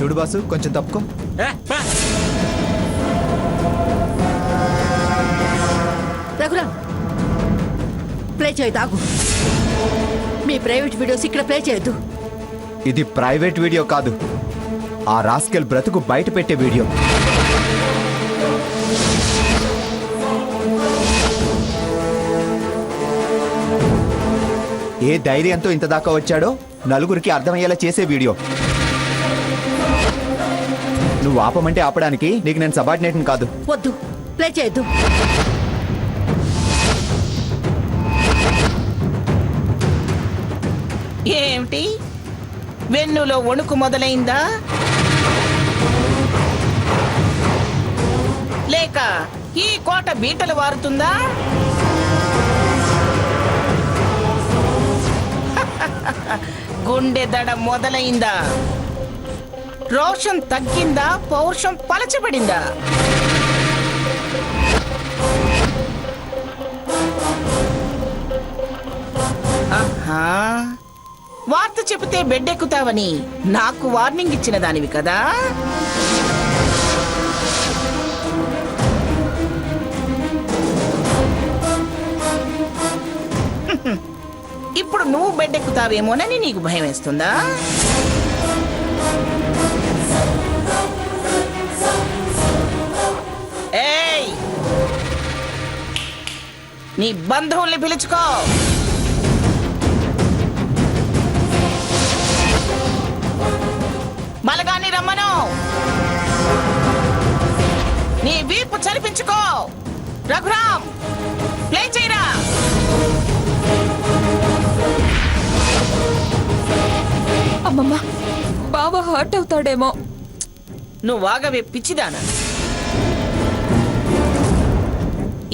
చూడు బాసు, కొంచెం తప్పుకో. రఘురామ్, ప్లే చేయొద్దు, ఆగు. మీ ప్రైవేట్ వీడియోస్ ఇక్కడ ప్లే చేయొద్దు. ఇది ప్రైవేట్ వీడియో కాదు, ఆ రాస్కెల్ బ్రతుకు బయట పెట్టే వీడియో. ఏ ధైర్యంతో ఇంత దాకా వచ్చాడో నలుగురికి అర్థమయ్యేలా చేసే వీడియో. నువ్వు ఆపమంటే ఆపడానికి నీకు నేను సబార్డినేట్ని కాదు. వద్దు, ప్లే చేయొద్దు. ఏమిటి, వెన్నులో వణుకు మొదలైందా? లేక ఈ కోట బీటలు వారుతుందా? గుండె దడ మొదలైందా? రోషం తగ్గిందా? పౌరుషం పలచబడిందా? ఆహా, వార్త చెబితే బెడ్డెక్కుతావని నాకు వార్నింగ్ ఇచ్చిన దానివి కదా. ఇప్పుడు నువ్వు బెడ్డెక్కుతావేమోనని నీకు భయం వేస్తుందా? ఏయ్, నీ బంధువుల్ని పిలుచుకో. బలగాన్ని రమ్మను. నీ వీపు చలిపించుకో. రఘురామ్, ప్లే చేయరా. అమ్మమ్మ, బావ హర్ట్ అవుతాడేమో. నువ్వు వాగవే పిచ్చిదానా.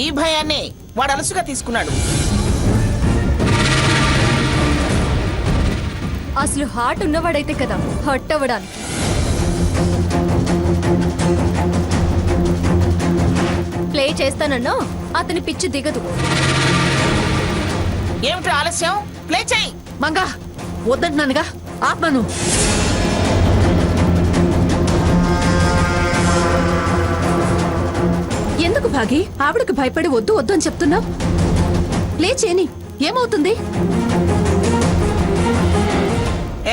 ఈ భయాన్నే వాడు అలసుగా తీసుకున్నాడు. అసలు హార్ట్ ఉన్నవాడైతే కదా హర్ట్ అవ్వడానికి. ప్లే చేస్తానన్నా అతని పిచ్చి దిగదు. ఏమిటి ఆలస్యం? ప్లే చేయి. మంగా, వద్దంటున్నానుగా, ఆత్మను. ఎందుకు భాగి ఆవిడకు భయపడి వద్దు వద్దు అని చెప్తున్నావు? ప్లే చేయని, ఏమవుతుంది?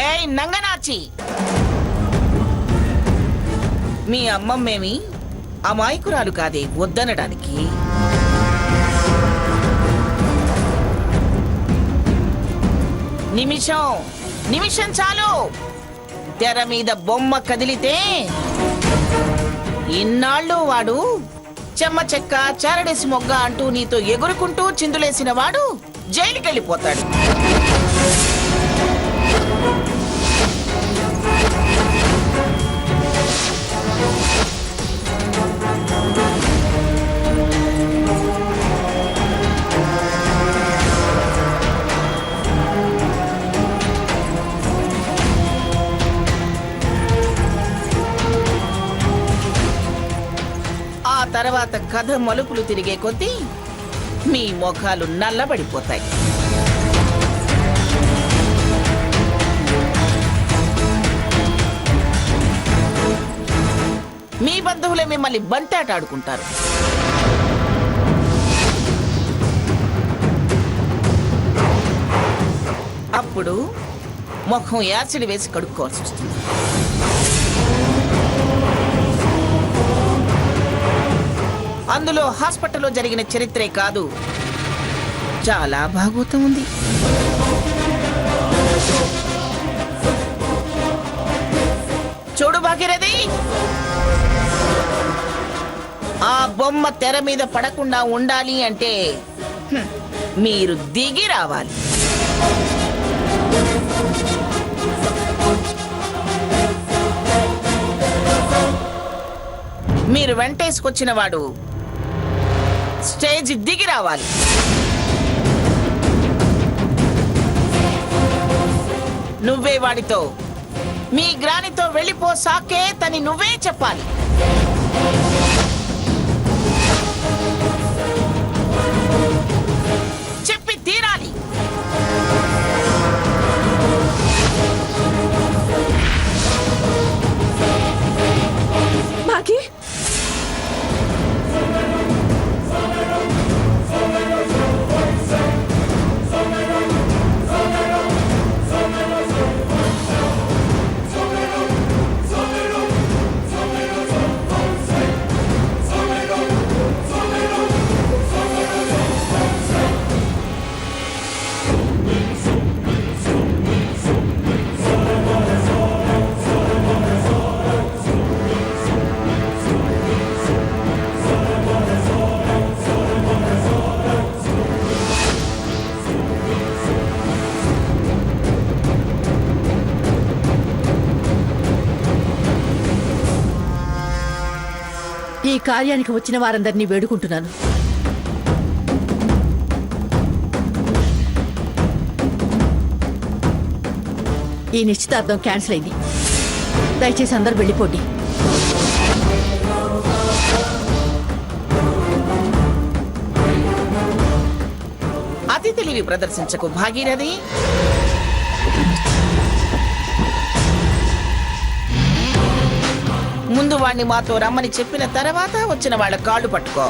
ఏయ్ నంగనాచి, మీ అమ్మమ్మేమి అమాయకురాలు కాదే వద్దనడానికి. నిమిషం చాలు. తెర మీద బొమ్మ కదిలితే ఇన్నాళ్ళు వాడు చెమ్మ చెక్క చారడేసి మొగ్గ అంటూ నీతో ఎగురుకుంటూ చిందులేసిన వాడు జైలుకి వెళ్ళిపోతాడు. తర్వాత కథ మలుపులు తిరిగే కొద్దీ మీ ముఖాలు నల్లబడిపోతాయి. మీ బంధువులే మిమ్మల్ని బంటాట ఆడుకుంటారు. అప్పుడు ముఖం యాసిడ్ వేసి కడుక్కోవాల్సి వస్తుంది. అందులో హాస్పిటల్లో జరిగిన చరిత్రే కాదు, చాలా భాగవతం ఉంది. చూడు భాగీరథి, ఆ బొమ్మ తెర మీద పడకుండా ఉండాలి అంటే మీరు దిగి రావాలి. మీరు వెంటేసుకొచ్చిన వాడు స్టేజ్ దిగి రావాలి. నువ్వే వాడితో మీ గ్రానితో వెళ్ళిపో సాకేత్ అని నువ్వే చెప్పాలి. చెప్పి తీరాలి. ఈ కార్యానికి వచ్చిన వారందరినీ వేడుకుంటున్నాను. ఈ నిశ్చితార్థం క్యాన్సిల్ అయింది. దయచేసి అందరూ వెళ్ళిపోండి. అతి తెలివి ప్రదర్శించకు భాగీరథి. ముందు వాణ్ణి మాతో రమ్మని చెప్పిన తర్వాత వచ్చిన వాళ్ళ కాళ్ళు పట్టుకో.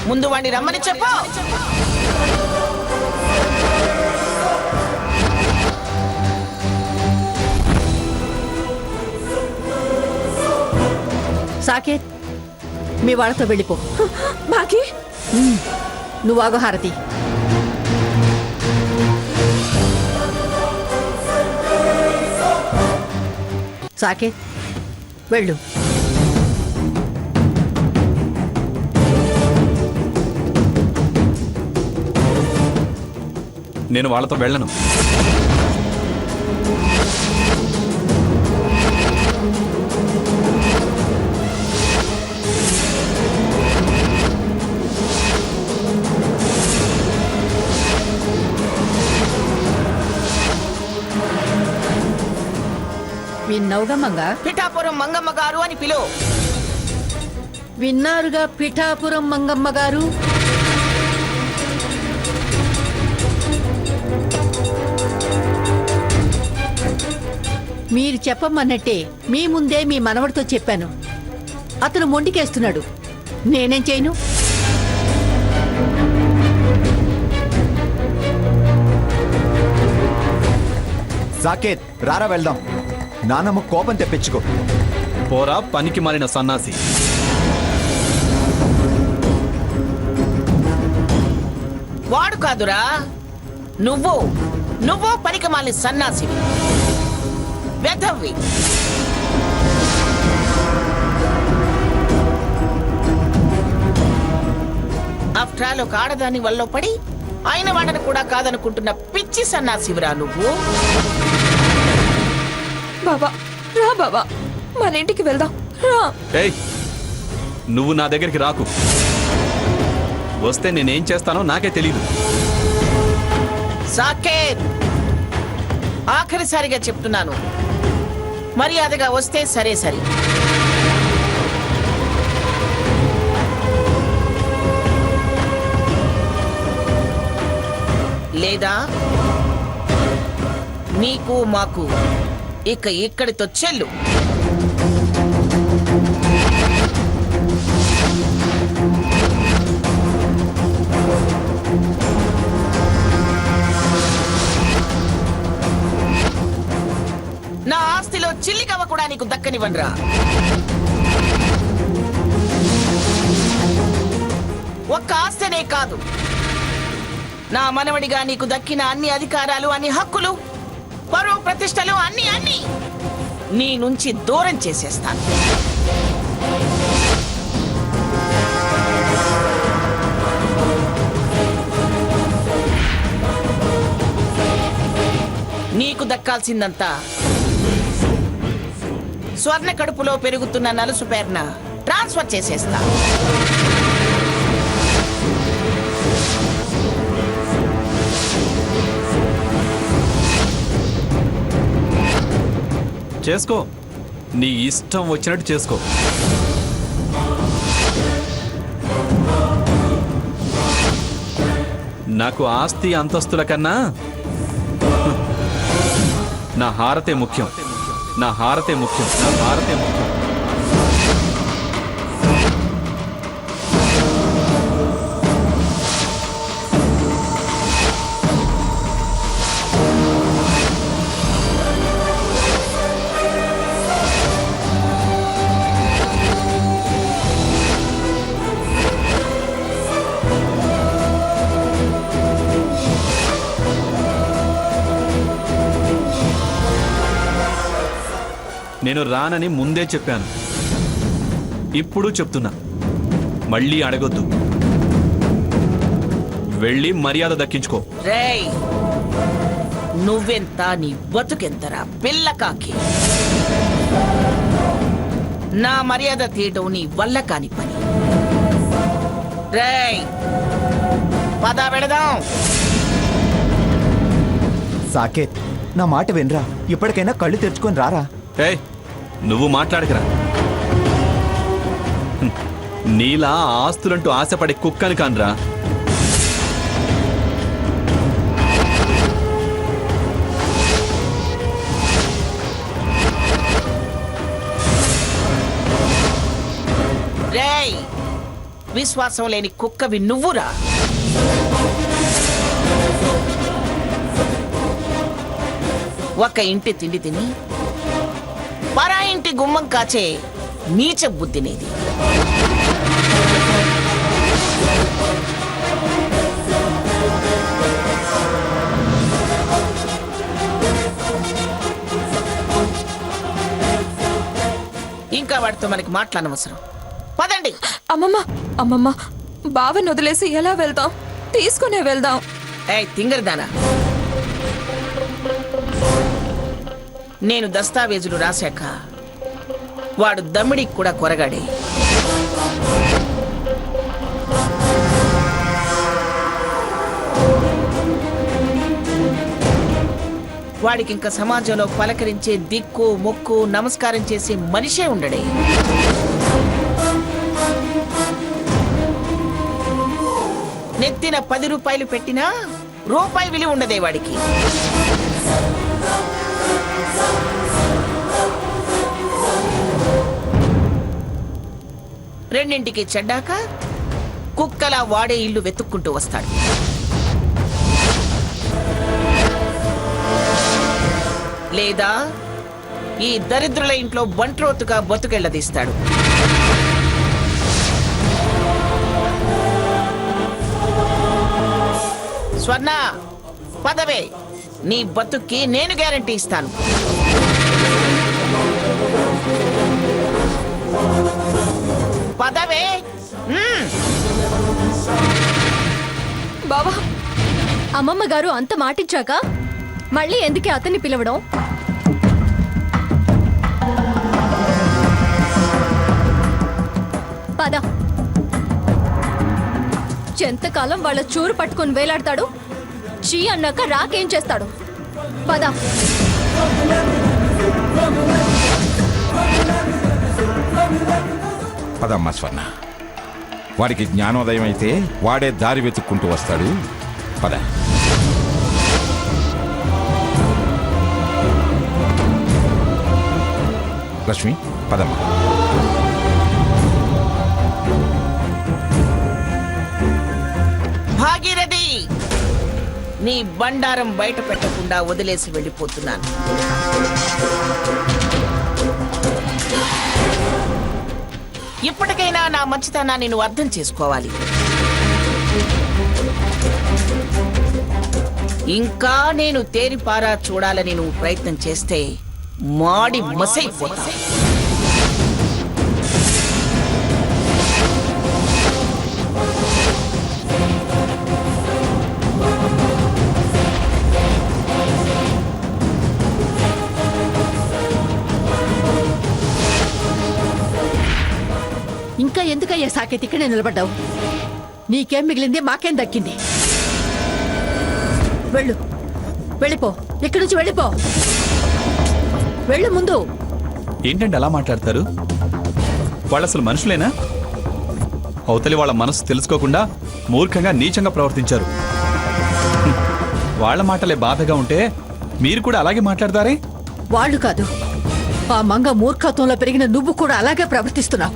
ముందు వాణ్ణి రమ్మని చెప్పు. సాకేత్, మీ వాళ్ళతో వెళ్ళిపో. బాకీ నువ్వు ఆగు హారతి. సాకేత్, వెళ్ళు. నేను వాళ్ళతో వెళ్ళను. విన్నావుగా మంగ? పిఠాపురం మంగమ్మ గారు అని పిలువు. విన్నారుగా పిఠాపురం మంగమ్మ గారు. మీరు చెప్పమన్నట్టే మీ ముందే మీ మనవడితో చెప్పాను. అతను మొండికేస్తున్నాడు. నేనేం చేయను? సాకేత్, రారా వెళ్దాం. నానమ్మ కోపం తెప్పించుకో. పోరా పనికి మాలిన సన్నాసి. వాడు కాదురా, నువ్వు పనికిమాలిన సన్నాసివి, వెధవ్వి. ఆఫ్టర్ ఆల్ ఒక ఆడదాని వల్ల పడి ఆయన వాడని కూడా కాదనుకుంటున్న పిచ్చి సన్నాసివిరా నువ్వు. బాబా రా, బాబా మన ఇంటికి వెళ్దాం రా. ఏయ్, నువ్వు నా దగ్గరికి రాకు. వస్తే నేనేం చేస్తానో నాకే తెలీదు. సాకేత్, ఆఖరిసారిగా చెప్తున్నాను, మర్యాదగా వస్తే సరే సరే. లేదా నీకు మాకు ఇక ఇక్కడితో చెల్లు. నా ఆస్తిలో చిల్లికవ్వ కూడా నీకు దక్కనివ్వనరా. ఒక్క ఆస్తినే కాదు, నా మనవడిగా నీకు దక్కిన అన్ని అధికారాలు, అన్ని హక్కులు, పరువు ప్రతిష్టలు అన్ని నీ నుంచి దూరం చేసేస్తాను. నీకు దక్కాల్సిందంతా స్వర్ణ కడుపులో పెరుగుతున్న నలుసు పేరున ట్రాన్స్ఫర్ చేసేస్తా. చేసుకో, నీ ఇష్టం వచ్చినట్టు చేసుకో. నాకు ఆస్తి అంతస్తుల కన్నా నా హారతే ముఖ్యం. నా హారతే ముఖ్యం. నా హారతే ముఖ్యం. నేను రానని ముందే చెప్పాను. ఇప్పుడు చెప్తున్నా, మళ్ళీ అడగొద్దు. వెళ్ళి మర్యాద దక్కించుకో. రేయ్ నువ్వెంత నీ బతుకెంతరా పిల్లకాకి. నా మర్యాద తీయటం నీ వల్ల కాని పని. రేయ్ పద వెళదాం. సాకేత్, నా మాట వినరా. ఇప్పటికైనా కళ్ళు తెరుచుకొని రారా. ఏయ్ నువ్వు మాట్లాడకరా. నీలా ఆస్తులంటూ ఆశపడే కుక్కని కానరా. రేయ్ విశ్వాసం లేని కుక్కవి నువ్వురా. ఒక ఇంటి తిండి తిని పరా ఇంటి గుమ్మం కాచే నీచ బుద్ధినేది. ఇంకా వాడితో మనకి మాట్లాడనవసరం. పదండి. అమ్మమ్మ అమ్మమ్మ, బావని వదిలేసి ఎలా వెళ్దాం? తీసుకునే వెళ్దాం. ఏయ్ తింగరదానా, నేను దస్తావేజులు రాశాక వాడు దమ్మిడికి కూడా కొరగాడే. వాడికి ఇంకా సమాజంలో పలకరించే దిక్కు మొక్కు నమస్కారం చేసే మనిషే ఉండడే. నెత్తిన 10 రూపాయలు పెట్టినా రూపాయి విలువ ఉండదే వాడికి. రెండింటికి చెడ్డాక కుక్కలా వాడే ఇల్లు వెతుక్కుంటూ వస్తాడు. లేదా ఈ దరిద్రుల ఇంట్లో బంట్రోతుగా బతుకెళ్లదీస్తాడు. స్వర్ణ పదవే, నీ బతుక్కి నేను గ్యారంటీ ఇస్తాను. పదవే. బావా, అమ్మమ్మ గారు అంత మాటిచ్చాక మళ్ళీ ఎందుకే అతన్ని పిలవడం? పద. ఎంతకాలం వాళ్ళ చూరు పట్టుకొని వేలాడతాడు? చీ అన్నాక రాకేం చేస్తాడు? పద. పదమ్మా స్వర్ణ, వాడికి జ్ఞానోదయం అయితే వాడే దారి వెతుక్కుంటూ వస్తాడు. పద. లక్ష్మి పదమ్మా. భాగీరథి, నీ బండారం బయట పెట్టకుండా వదిలేసి వెళ్ళిపోతున్నాను. ఇప్పటికైనా నా మంచితనాన్ని నువ్వు అర్థం చేసుకోవాలి. ఇంకా నేను తేరిపారా చూడాలని నువ్వు ప్రయత్నం చేస్తే మాడి మసైపోతా. ఇంకా ఎందుకయ్యా సాకేత్ ఇక్కడే నిలబడ్డావు? నీకేం మిగిలింది, మాకేం దక్కింది? వెళ్ళు, వెళ్ళిపో, ఇక్కడి నుంచి వెళ్ళిపో. వెళ్ళు ముందు. ఏంటంటే అలా మాట్లాడతారు? వాళ్ళు అసలు మనుషులేనా? అవతలి వాళ్ళ మనసు తెలుసుకోకుండా మూర్ఖంగా నీచంగా ప్రవర్తించారు. వాళ్ళ మాటలే బాధగా ఉంటే మీరు కూడా అలాగే మాట్లాడతారే? వాళ్ళు కాదు, ఆ మంగ మూర్ఖత్వంలో పెరిగిన నువ్వు కూడా అలాగే ప్రవర్తిస్తున్నావు.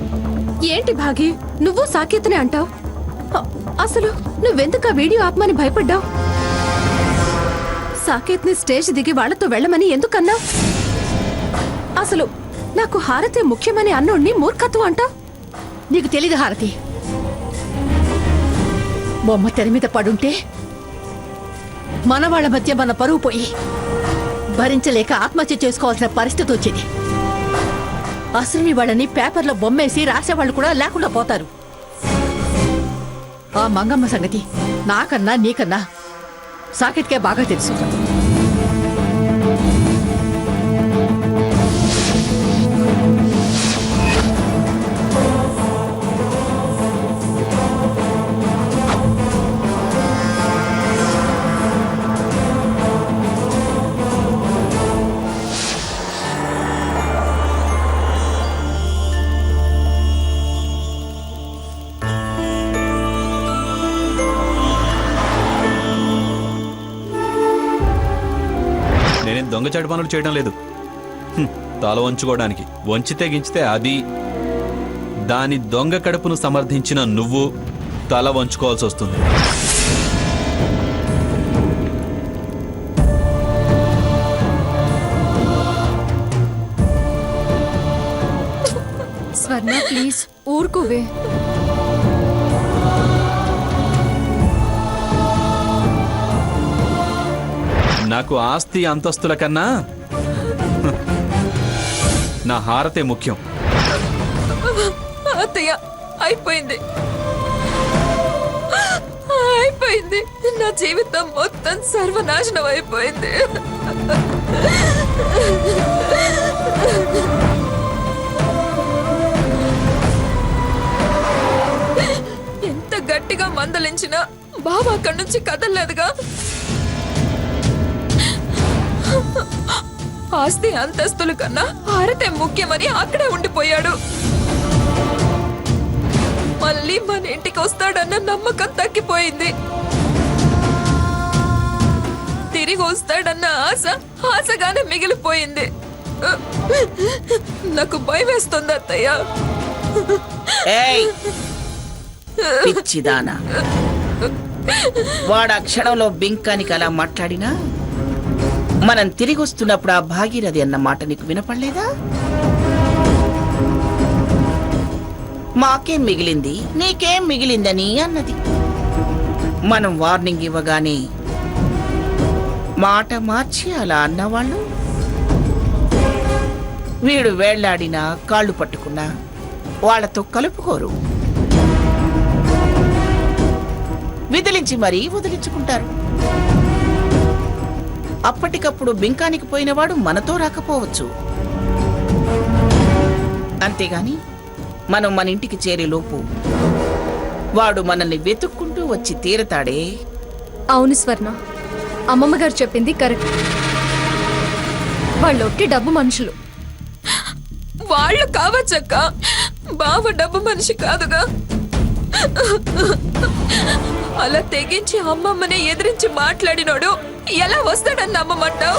ఏంటి భాగి, నువ్వు సాకేత్నే అంటావు? అసలు నువ్వెందుకు ఆ వీడియో ఆపమని భయపడ్డావు? సాకేత్ని స్టేజ్ దిగి వాళ్లతో వెళ్ళమని ఎందుకన్నావు? అసలు నాకు హారతే ముఖ్యమని అన్నోడిని మూర్ఖత్వం అంటావు? నీకు తెలీదు హారతి, బొమ్మ తెర మీద పడుంటే మన వాళ్ళ మధ్య మన పరువు పోయి భరించలేక ఆత్మహత్య చేసుకోవాల్సిన పరిస్థితి వచ్చింది. అసలు వాళ్ళని పేపర్లో బొమ్మేసి రాసేవాళ్ళు కూడా లేకుండా పోతారు. ఆ మంగమ్మ సంగతి నాకన్నా నీకన్నా సాకేత్కే బాగా తెలుసు. నేనేం దొంగచాటు పనులు చేయడం లేదు. తల వంచుకోవడానికి వంచితే గించితే అది, దాని దొంగ కడుపును సమర్థించిన నువ్వు తల వంచుకోవాల్సి వస్తుంది. స్వర్ణ ప్లీజ్ ఊరుకోవే. నాకు ఆస్తి అంతస్తుల కన్నా నా హారతే ముఖ్యం. అత్తయ్య అయిపోయింది, అయిపోయింది. నా జీవితం మొత్తం సర్వనాశనం అయిపోయింది. ఎంత గట్టిగా మందలించినా బాబా అక్కడి నుంచి కదలలేదుగా. ఆస్తి అంతస్తుల కన్నా హారతే ముఖ్యమని అక్కడే ఉండిపోయాడు. మళ్ళీ మన ఇంటికి వస్తాడన్న నమ్మకం తగ్గిపోయింది. తిరిగి వస్తాడన్న ఆశ ఆశగానే మిగిలిపోయింది. నాకు భయం వేస్తుంది అత్తయ్య. ఏయ్ పిచ్చిదానా, వాడు ఆ క్షణంలో బింకానికి అలా మాట్లాడినా మనం తిరిగి వస్తున్నప్పుడు ఆ భాగీరథి అన్న మాట నీకు వినపడలేదా? మాకేం మిగిలింది నీకేం మిగిలిందని అన్నది. మనం వార్నింగ్ ఇవ్వగానే మాట మార్చి అలా అన్నవాళ్ళు వీడు వేళ్లాడినా కాళ్ళు పట్టుకున్నా వాళ్లతో కలుపుకోరు, విదిలించి మరీ వదిలించుకుంటారు. అప్పటికప్పుడు బింకానికి పోయినవాడు మనతో రాకపోవచ్చు, అంతేగాని మనం మన ఇంటికి చేరేలోపు వాడు మనల్ని వెతుక్కుంటూ వచ్చి తీరతాడే. అవును స్వర్ణ, అమ్మమ్మ గారు చెప్పింది కరెక్ట్. వాళ్ళొట్టి డబ్బు మనుషులు. వాళ్ళు కావచ్చక్క, బావ డబ్బు మనిషి కాదుగా. అలా తెగించి అమ్మమ్మనే ఎదిరించి మాట్లాడినోడు ఎలా వస్తాడని నమ్మమంటావు?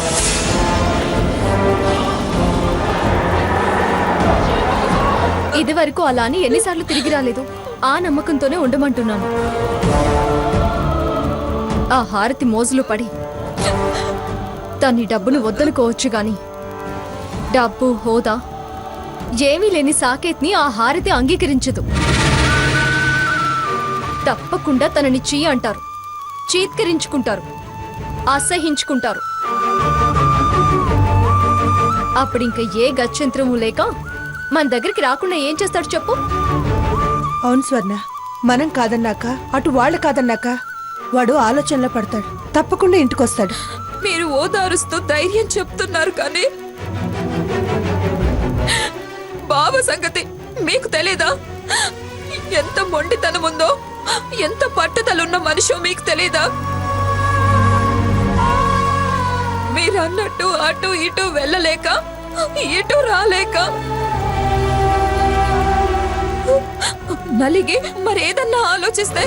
ఇది వరకు అలా అని ఎన్నిసార్లు తిరిగి రాలేదు. ఆ నమ్మకంతోనే ఉండమంటున్నాను. ఆ హారతి మోజులు పడి తన్ని డబ్బును వద్దనుకోవచ్చు గాని డబ్బు హోదా ఏమీ లేని సాకేత్ని ఆ హారతి అంగీకరించదు. తప్పకుండా తనని చీ అంటారు, చీత్కరించుకుంటారు, అసహించుకుంటారు. అప్పుడింక ఏ గత్యంతరము లేక మన దగ్గరికి రాకుండా ఏం చేస్తాడు చెప్పు? అవును స్వర్ణ, మనం కాదన్నాక అటు వాళ్ళు కాదన్నాక వాడు ఆలోచనలో పడతాడు, తప్పకుండా ఇంటికొస్తాడు. మీరు ఓదారుస్తూ ధైర్యం చెప్తున్నారు కానీ బావ సంగతి మీకు తెలీదా? ఎంత మొండితనం ఉందో, ఎంత పట్టుదలున్న మనిషో మీకు తెలీదా? మీరన్నట్టు అటు ఇటు వెళ్ళలేక, ఇటు రాలేక నలిగి మరేదన్నా ఆలోచిస్తే